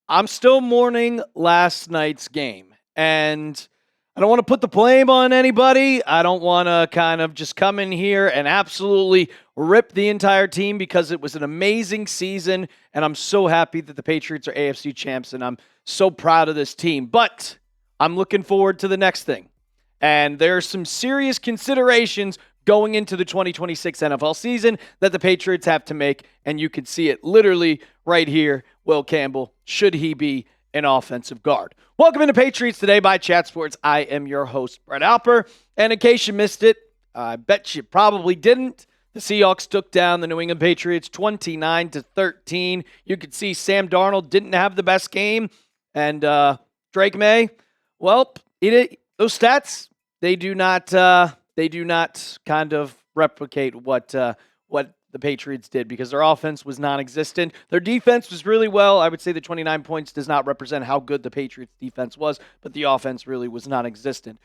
I'm still mourning last night's game. And I don't want to put the blame on anybody. I don't want to kind of just come in here and absolutely rip the entire team because it was an amazing season. And I'm so happy that the Patriots are AFC champs. And I'm so proud of this team. But I'm looking forward to the next thing. And there are some serious considerations going into the 2026 NFL season that the Patriots have to make, and you can see it literally right here. Will Campbell, should he be an offensive guard? Welcome into Patriots Today by Chat Sports. I am your host, Brett Alper, and in case you missed it, I bet you probably didn't, the Seahawks took down the New England Patriots 29-13. You could see Sam Darnold didn't have the best game, and Drake Maye, well, those stats, they do not kind of replicate what the Patriots did because their offense was non-existent. Their defense was really well. I would say the 29 points does not represent how good the Patriots defense was, but the offense really was non-existent.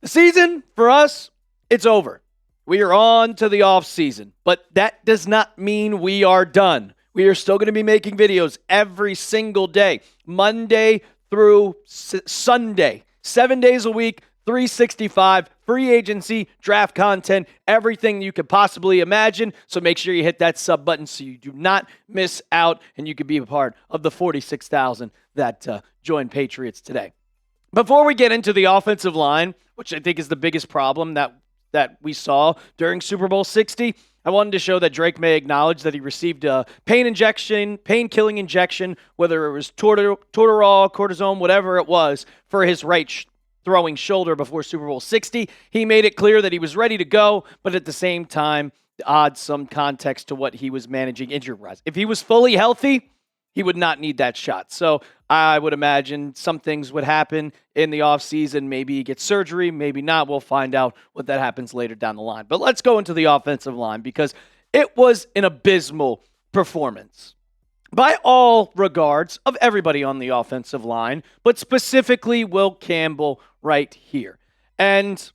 The season, for us, it's over. We are on to the offseason, but that does not mean we are done. We are still going to be making videos every single day, Monday through Sunday, 7 days a week, 365, free agency, draft content, everything you could possibly imagine. So make sure you hit that sub button so you do not miss out and you can be a part of the 46,000 that join Patriots Today. Before we get into the offensive line, which I think is the biggest problem that we saw during Super Bowl 60, I wanted to show that Drake Maye acknowledged that he received a pain-killing injection, whether it was Toradol, cortisone, whatever it was, for his right throwing shoulder before Super Bowl 60. He made it clear that he was ready to go, but at the same time, odds some context to what he was managing injury-wise. If he was fully healthy, he would not need that shot. So I would imagine some things would happen in the offseason. Maybe he gets surgery, maybe not. We'll find out what that happens later down the line. But let's go into the offensive line because it was an abysmal performance by all regards of everybody on the offensive line, but specifically Will Campbell right here. And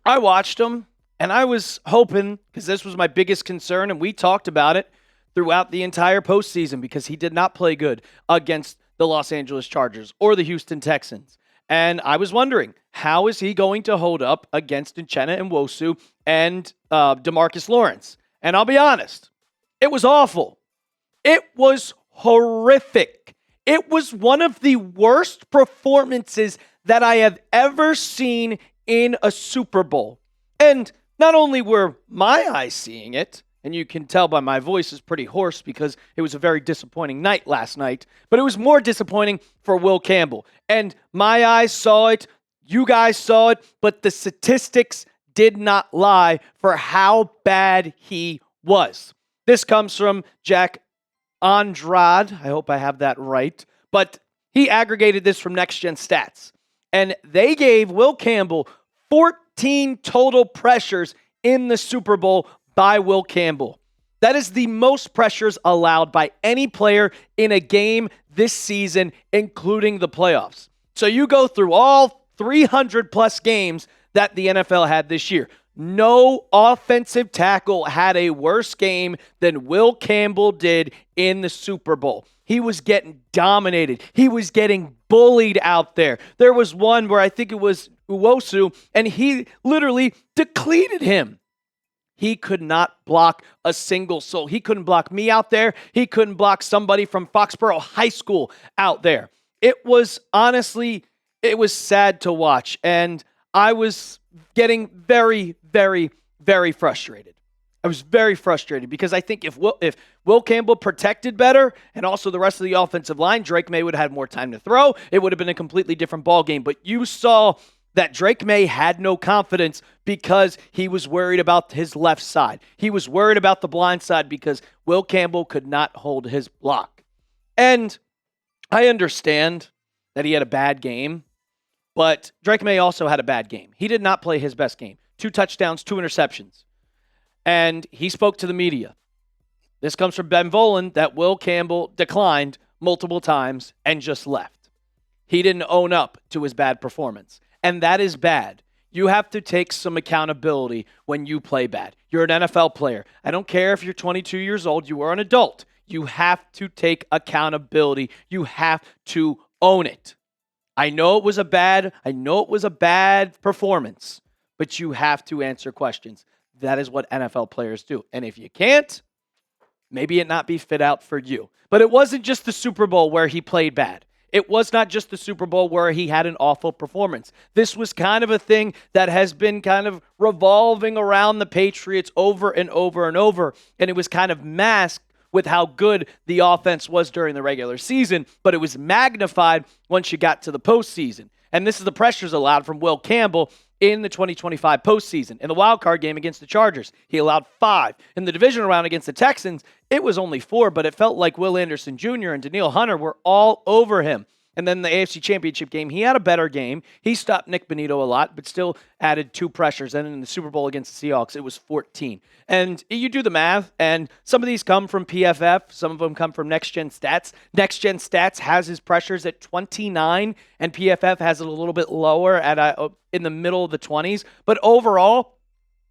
I watched him, and I was hoping, because this was my biggest concern, and we talked about it throughout the entire postseason, because he did not play good against the Los Angeles Chargers or the Houston Texans. And I was wondering, how is he going to hold up against Uchenna Nwosu and DeMarcus Lawrence? And I'll be honest, it was awful. It was horrific. It was one of the worst performances that I have ever seen in a Super Bowl. And not only were my eyes seeing it, and you can tell by my voice is pretty hoarse because it was a very disappointing night last night, but it was more disappointing for Will Campbell. And my eyes saw it, you guys saw it, but the statistics did not lie for how bad he was. This comes from Jack Andrade, I hope I have that right, but he aggregated this from Next Gen Stats, and they gave Will Campbell 14 total pressures in the Super Bowl by Will Campbell. That is the most pressures allowed by any player in a game this season, including the playoffs. So you go through all 300 plus games that the NFL had this year. No offensive tackle had a worse game than Will Campbell did in the Super Bowl. He was getting dominated. He was getting bullied out there. There was one where I think it was Nwosu, and he literally depleted him. He could not block a single soul. He couldn't block me out there. He couldn't block somebody from Foxborough High School out there. It was honestly, it was sad to watch, and I was getting very, very, very frustrated. I was very frustrated because I think if Will Campbell protected better and also the rest of the offensive line, Drake Maye would have had more time to throw. It would have been a completely different ball game. But you saw that Drake Maye had no confidence because he was worried about his left side. He was worried about the blind side because Will Campbell could not hold his block. And I understand that he had a bad game, but Drake Maye also had a bad game. He did not play his best game. 2 touchdowns, 2 interceptions. And he spoke to the media. This comes from Ben Volen that Will Campbell declined multiple times and just left. He didn't own up to his bad performance. And that is bad. You have to take some accountability when you play bad. You're an NFL player. I don't care if you're 22 years old. You are an adult. You have to take accountability. You have to own it. I know it was a bad performance, but you have to answer questions. That is what NFL players do. And if you can't, maybe it not be fit out for you. But it wasn't just the Super Bowl where he played bad. It was not just the Super Bowl where he had an awful performance. This was kind of a thing that has been kind of revolving around the Patriots over and over and over. And it was kind of masked with how good the offense was during the regular season, but it was magnified once you got to the postseason. And this is the pressures allowed from Will Campbell in the 2025 postseason. In the wildcard game against the Chargers, he allowed 5. In the divisional round against the Texans, it was only 4, but it felt like Will Anderson Jr. and Danielle Hunter were all over him. And then the AFC Championship game, he had a better game. He stopped Nick Bonito a lot, but still added 2 pressures. And in the Super Bowl against the Seahawks, it was 14. And you do the math, and some of these come from PFF. Some of them come from Next Gen Stats. Next Gen Stats has his pressures at 29, and PFF has it a little bit lower at in the middle of the 20s. But overall,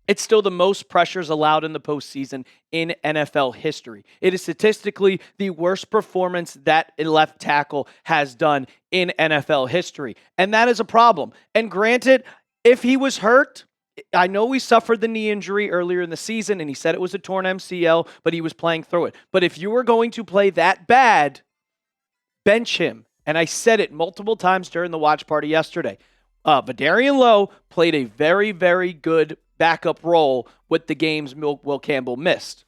it's still the most pressures allowed in the postseason in NFL history. It is statistically the worst performance that a left tackle has done in NFL history. And that is a problem. And granted, if he was hurt, I know he suffered the knee injury earlier in the season, and he said it was a torn MCL, but he was playing through it. But if you were going to play that bad, bench him. And I said it multiple times during the watch party yesterday. Vidarian Lowe played a very, very good backup role with the games Will Campbell missed.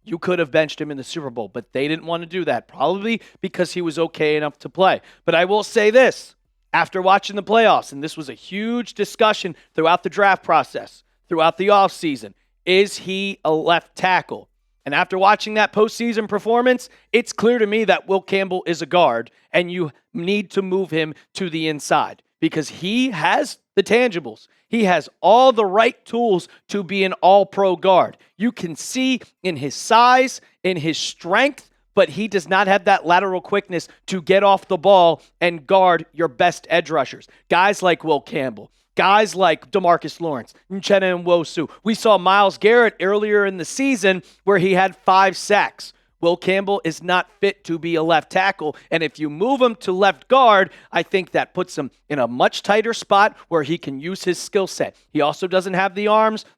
You could have benched him in the Super Bowl, but they didn't want to do that, probably because he was okay enough to play. But I will say this, after watching the playoffs, and this was a huge discussion throughout the draft process, throughout the offseason, is he a left tackle? And after watching that postseason performance, it's clear to me that Will Campbell is a guard, and you need to move him to the inside because he has the tangibles. He has all the right tools to be an all-pro guard. You can see in his size, in his strength, but he does not have that lateral quickness to get off the ball and guard your best edge rushers. Guys like Will Campbell, guys like DeMarcus Lawrence, Uchenna Nwosu. We saw Myles Garrett earlier in the season where he had 5 sacks. Will Campbell is not fit to be a left tackle, and if you move him to left guard, I think that puts him in a much tighter spot where he can use his skill set. He also doesn't have the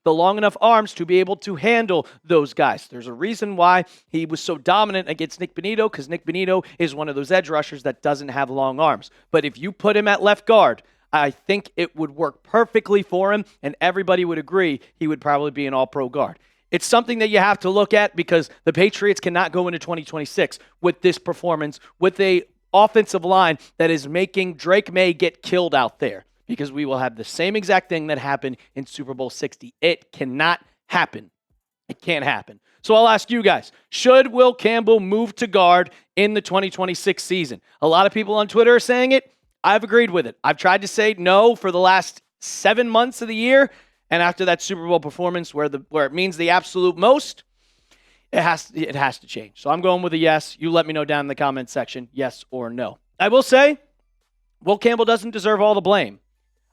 long enough arms to be able to handle those guys. There's a reason why he was so dominant against Nick Bonito, because Nick Bonito is one of those edge rushers that doesn't have long arms. But if you put him at left guard, I think it would work perfectly for him, and everybody would agree he would probably be an all-pro guard. It's something that you have to look at because the Patriots cannot go into 2026 with this performance, with a offensive line that is making Drake Maye get killed out there, because we will have the same exact thing that happened in Super Bowl 60. It cannot happen. It can't happen. So I'll ask you guys, should Will Campbell move to guard in the 2026 season? A lot of people on Twitter are saying it. I've agreed with it. I've tried to say no for the last 7 months of the year. And after that Super Bowl performance where it means the absolute most, it has to change. So I'm going with a yes. You let me know down in the comment section, yes or no. I will say, Will Campbell doesn't deserve all the blame.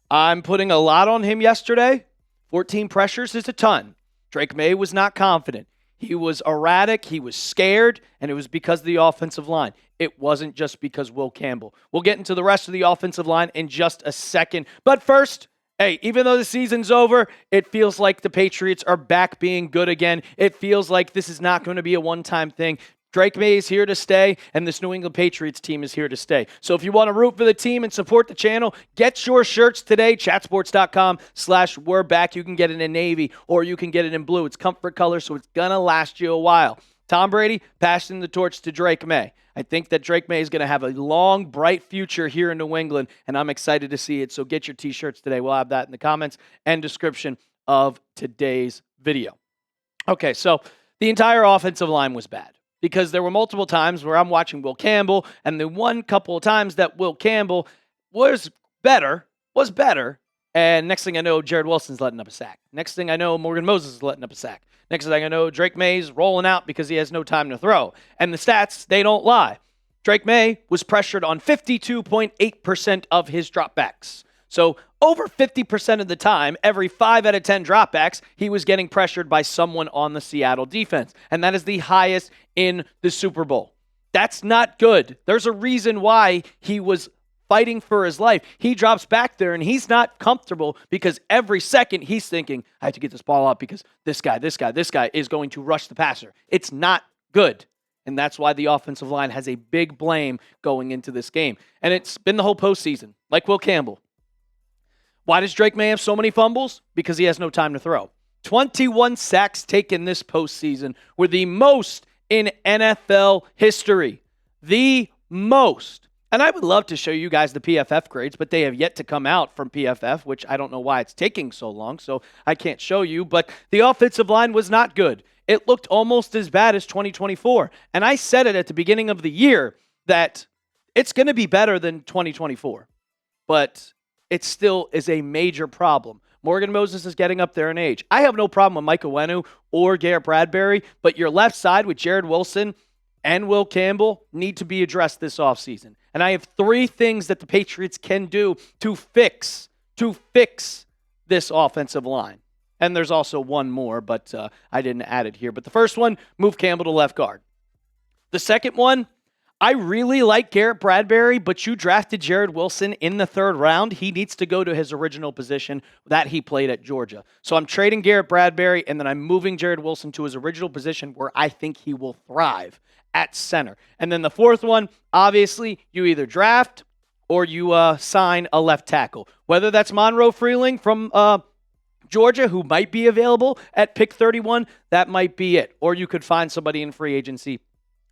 I'm putting a lot on him yesterday. 14 pressures is a ton. Drake Maye was not confident. He was erratic. He was scared, and it was because of the offensive line. It wasn't just because Will Campbell. We'll get into the rest of the offensive line in just a second. But first, hey, even though the season's over, it feels like the Patriots are back being good again. It feels like this is not going to be a one-time thing. Drake Maye is here to stay, and this New England Patriots team is here to stay. So if you want to root for the team and support the channel, get your shirts today, chatsports.com/we're back. You can get it in navy, or you can get it in blue. It's comfort color, so it's going to last you a while. Tom Brady passing the torch to Drake Maye. I think that Drake Maye is going to have a long, bright future here in New England, and I'm excited to see it. So get your T-shirts today. We'll have that in the comments and description of today's video. Okay, so the entire offensive line was bad because there were multiple times where I'm watching Will Campbell, and the one couple of times that Will Campbell was better, and next thing I know, Jared Wilson's letting up a sack. Next thing I know, Morgan Moses is letting up a sack. Next thing I know, Drake Maye's rolling out because he has no time to throw. And the stats, they don't lie. Drake Maye was pressured on 52.8% of his dropbacks. So over 50% of the time, every 5 out of 10 dropbacks, he was getting pressured by someone on the Seattle defense. And that is the highest in the Super Bowl. That's not good. There's a reason why he was fighting for his life. He drops back there and he's not comfortable because every second he's thinking, I have to get this ball up because this guy is going to rush the passer. It's not good. And that's why the offensive line has a big blame going into this game. And it's been the whole postseason, like Will Campbell. Why does Drake Maye have so many fumbles? Because he has no time to throw. 21 sacks taken this postseason were the most in NFL history. The most. And I would love to show you guys the PFF grades, but they have yet to come out from PFF, which I don't know why it's taking so long, so I can't show you. But the offensive line was not good. It looked almost as bad as 2024. And I said it at the beginning of the year that it's going to be better than 2024. But it still is a major problem. Morgan Moses is getting up there in age. I have no problem with Mike Owenu or Garrett Bradbury, but your left side with Jared Wilson and Will Campbell need to be addressed this offseason. And I have 3 things that the Patriots can do to fix this offensive line. And there's also one more, but I didn't add it here. But the first one, move Campbell to left guard. The second one, I really like Garrett Bradbury, but you drafted Jared Wilson in the 3rd round. He needs to go to his original position that he played at Georgia. So I'm trading Garrett Bradbury, and then I'm moving Jared Wilson to his original position where I think he will thrive at center. And then the 4th one, obviously, you either draft or you sign a left tackle. Whether that's Monroe Freeling from Georgia, who might be available at pick 31, that might be it. Or you could find somebody in free agency.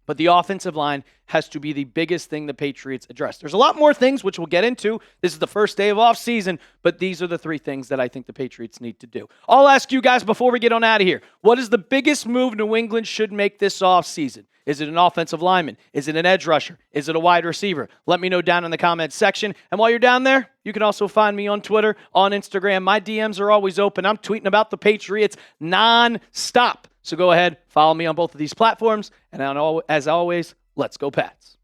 But the offensive line has to be the biggest thing the Patriots address. There's a lot more things which we'll get into. This is the first day of offseason, but these are the 3 things that I think the Patriots need to do. I'll ask you guys before we get on out of here, what is the biggest move New England should make this offseason? Is it an offensive lineman? Is it an edge rusher? Is it a wide receiver? Let me know down in the comments section. And while you're down there, you can also find me on Twitter, on Instagram. My DMs are always open. I'm tweeting about the Patriots non-stop. So go ahead, follow me on both of these platforms. And as always, let's go Pats.